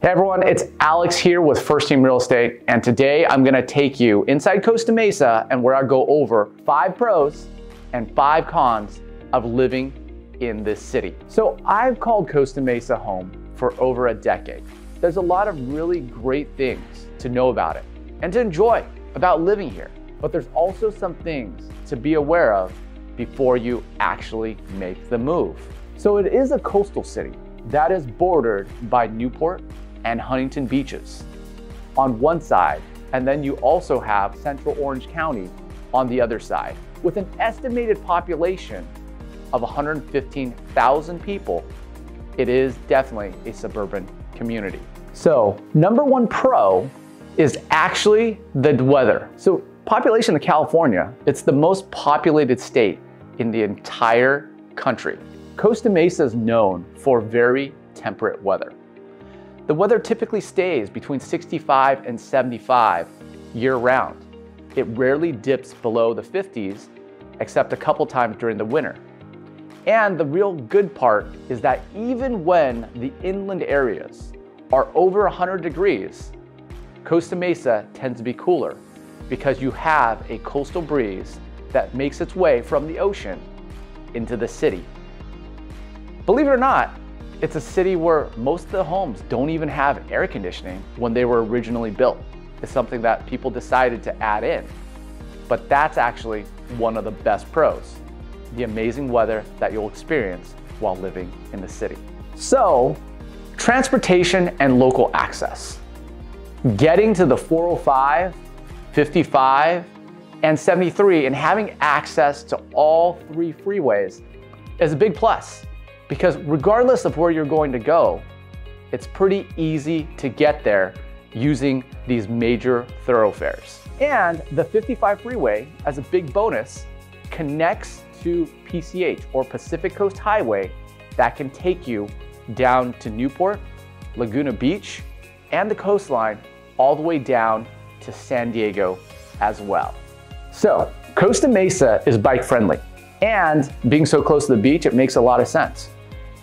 Hey everyone, it's Alex here with First Team Real Estate, and today I'm gonna take you inside Costa Mesa and where I go over 5 pros and 5 cons of living in this city. So I've called Costa Mesa home for over a decade. There's a lot of really great things to know about it and to enjoy about living here, but there's also some things to be aware of before you actually make the move. So it is a coastal city that is bordered by Newport and Huntington beaches on one side, and then you also have Central Orange County on the other side. With an estimated population of 115,000 people, it is definitely a suburban community. So number 1 pro is actually the weather. So population of California, it's the most populated state in the entire country. Costa Mesa is known for very temperate weather. The weather typically stays between 65 and 75 year-round. It rarely dips below the 50s, except a couple times during the winter. And the real good part is that even when the inland areas are over 100 degrees, Costa Mesa tends to be cooler because you have a coastal breeze that makes its way from the ocean into the city. Believe it or not, it's a city where most of the homes don't even have air conditioning when they were originally built. It's something that people decided to add in. But that's actually one of the best pros, the amazing weather that you'll experience while living in the city. So, transportation and local access. Getting to the 405, 55, and 73 and having access to all 3 freeways is a big plus. Because regardless of where you're going to go, it's pretty easy to get there using these major thoroughfares. And the 55 freeway, as a big bonus, connects to PCH, or Pacific Coast Highway, that can take you down to Newport, Laguna Beach, and the coastline, all the way down to San Diego as well. So Costa Mesa is bike friendly, and being so close to the beach, it makes a lot of sense.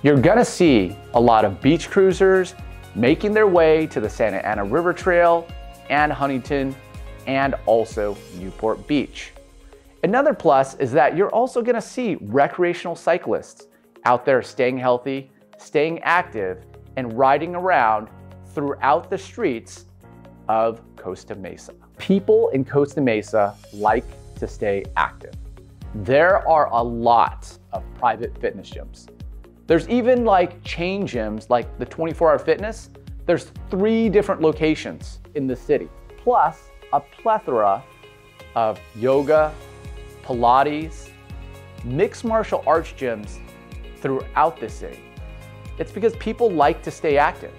You're gonna see a lot of beach cruisers making their way to the Santa Ana River Trail and Huntington, and also Newport Beach. Another plus is that you're also gonna see recreational cyclists out there staying healthy, staying active, and riding around throughout the streets of Costa Mesa. People in Costa Mesa like to stay active. There are a lot of private fitness gyms. There's even like chain gyms like the 24-Hour Fitness. There's 3 different locations in the city, plus a plethora of yoga, Pilates, mixed martial arts gyms throughout the city. It's because people like to stay active.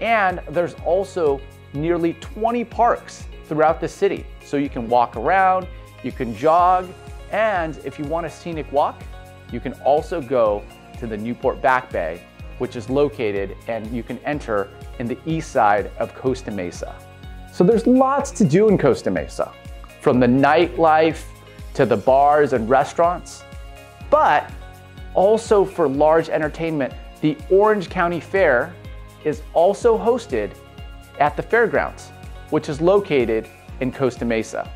And there's also nearly 20 parks throughout the city. So you can walk around, you can jog, and if you want a scenic walk, you can also go to the Newport Back Bay, which is located, and you can enter in the east side of Costa Mesa. So there's lots to do in Costa Mesa, from the nightlife to the bars and restaurants, but also for large entertainment. The Orange County Fair is also hosted at the fairgrounds, which is located in Costa Mesa.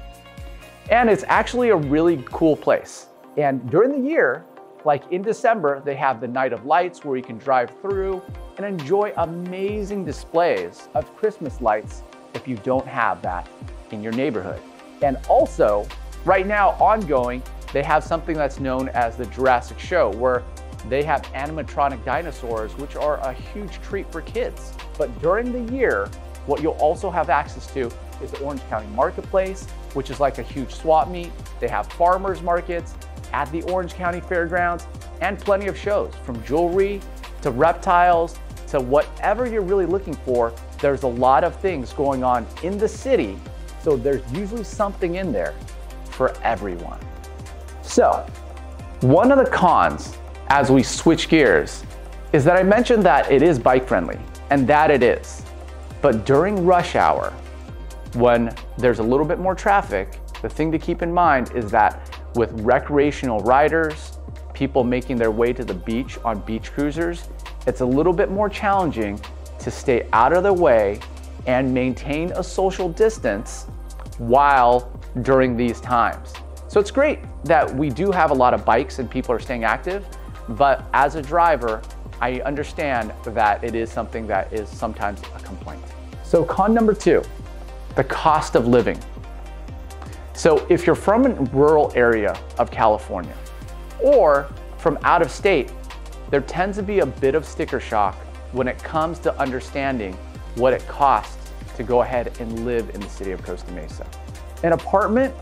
And it's actually a really cool place. And during the year, like in December, they have the Night of Lights where you can drive through and enjoy amazing displays of Christmas lights if you don't have that in your neighborhood. And also, right now ongoing, they have something that's known as the Jurassic Show, where they have animatronic dinosaurs, which are a huge treat for kids. But during the year, what you'll also have access to is the Orange County Marketplace, which is like a huge swap meet. They have farmers markets at the Orange County Fairgrounds, and plenty of shows, from jewelry to reptiles to whatever you're really looking for. There's a lot of things going on in the city, so there's usually something in there for everyone. So, one of the cons as we switch gears is that I mentioned that it is bike friendly, and that it is. But during rush hour, when there's a little bit more traffic, the thing to keep in mind is that with recreational riders, people making their way to the beach on beach cruisers, it's a little bit more challenging to to stay out of the way and maintain a social distance while during these times. So it's great that we do have a lot of bikes and people are staying active, but as a driver, I understand that it is something that is sometimes a complaint. So con number 2, the cost of living. So if you're from a rural area of California or from out of state, there tends to be a bit of sticker shock when it comes to understanding what it costs to go ahead and live in the city of Costa Mesa. An apartment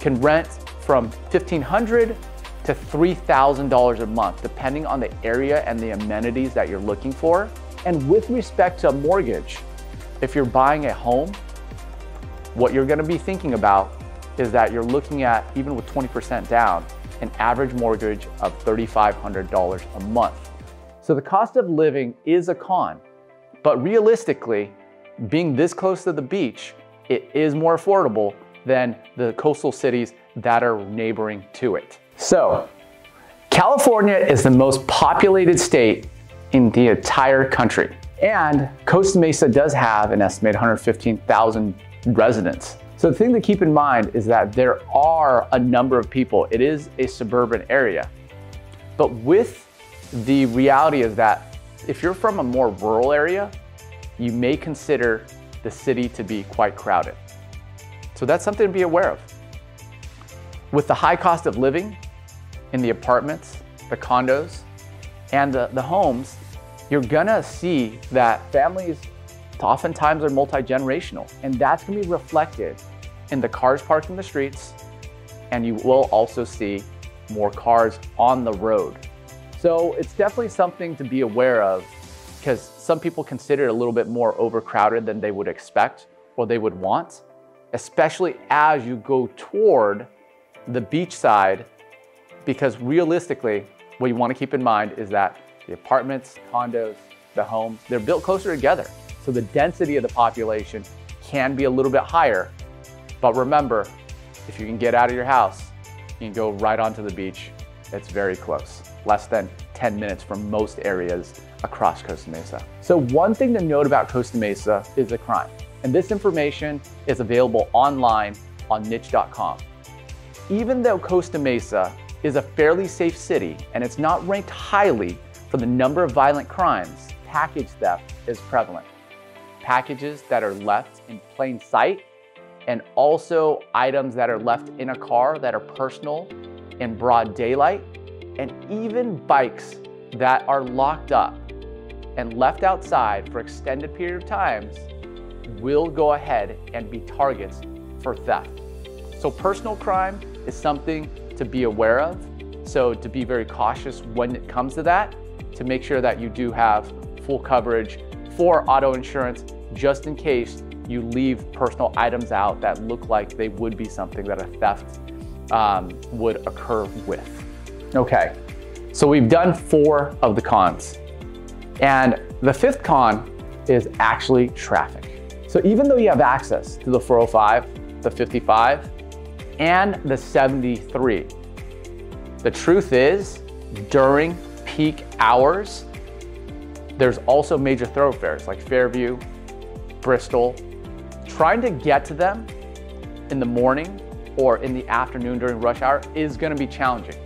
can rent from $1,500 to $3,000 a month, depending on the area and the amenities that you're looking for. And with respect to a mortgage, if you're buying a home, what you're gonna be thinking about is that you're looking at, even with 20% down, an average mortgage of $3,500 a month. So the cost of living is a con, but realistically, being this close to the beach, it is more affordable than the coastal cities that are neighboring to it. So, California is the most populated state in the entire country. And Costa Mesa does have an estimated 115,000 residents. So the thing to keep in mind is that there are a number of people. It is a suburban area. But with the reality is that if you're from a more rural area, you may consider the city to be quite crowded. So that's something to be aware of. With the high cost of living in the apartments, the condos, and the homes, you're gonna see that families oftentimes are multi-generational, and that's gonna be reflected in the cars parked in the streets, and you will also see more cars on the road. So it's definitely something to be aware of, because some people consider it a little bit more overcrowded than they would expect or they would want, especially as you go toward the beach side, because realistically, what you want to keep in mind is that the apartments, condos, the homes, they're built closer together. So the density of the population can be a little bit higher. But remember, if you can get out of your house, you can go right onto the beach. It's very close, less than 10 minutes from most areas across Costa Mesa. So one thing to note about Costa Mesa is the crime. And this information is available online on niche.com. Even though Costa Mesa is a fairly safe city and it's not ranked highly for the number of violent crimes, package theft is prevalent. Packages that are left in plain sight, and also items that are left in a car that are personal in broad daylight, and even bikes that are locked up and left outside for extended period of times will go ahead and be targets for theft. So personal crime is something to be aware of. So to be very cautious when it comes to that, to make sure that you do have full coverage for auto insurance, just in case you leave personal items out that look like they would be something that a theft would occur with. Okay, so we've done 4 of the cons. And the 5th con is actually traffic. So even though you have access to the 405, the 55, and the 73, the truth is, during peak hours, there's also major thoroughfares like Fairview, Bristol. Trying to get to them in the morning or in the afternoon during rush hour is going to be challenging.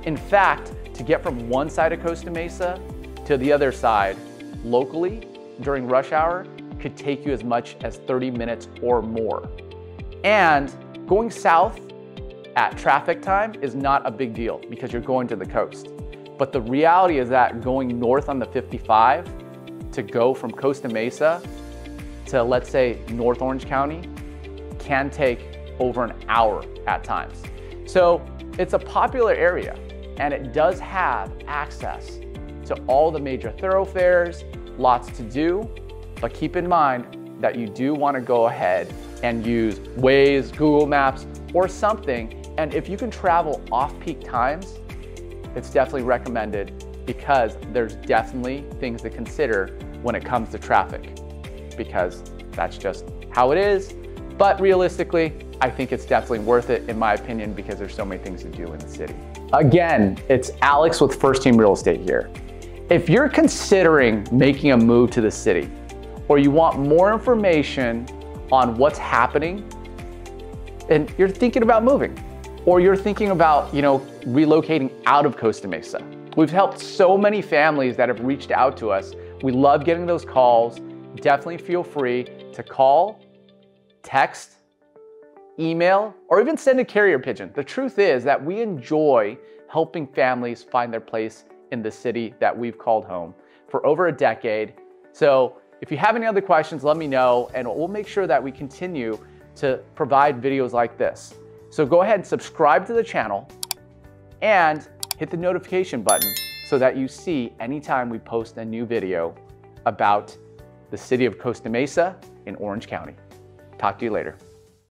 In fact, to get from one side of Costa Mesa to the other side locally during rush hour could take you as much as 30 minutes or more. And going south at traffic time is not a big deal because you're going to the coast. But the reality is that going north on the 55 to go from Costa Mesa to, let's say, North Orange County can take over an hour at times. So it's a popular area and it does have access to all the major thoroughfares, lots to do, but keep in mind that you do want to go ahead and use Waze, Google Maps, or something. And if you can travel off-peak times, it's definitely recommended because there's definitely things to consider when it comes to traffic, because that's just how it is. But realistically, I think it's definitely worth it in my opinion because there's so many things to do in the city. Again, it's Alex with First Team Real Estate here. If you're considering making a move to the city, or you want more information on what's happening, and you're thinking about moving, or you're thinking about, relocating out of Costa Mesa. We've helped so many families that have reached out to us. We love getting those calls. Definitely feel free to call, text, email, or even send a carrier pigeon. The truth is that we enjoy helping families find their place in the city that we've called home for over a decade. So if you have any other questions, let me know, and we'll make sure that we continue to provide videos like this. So go ahead and subscribe to the channel and hit the notification button so that you see anytime we post a new video about the city of Costa Mesa in Orange County. Talk to you later.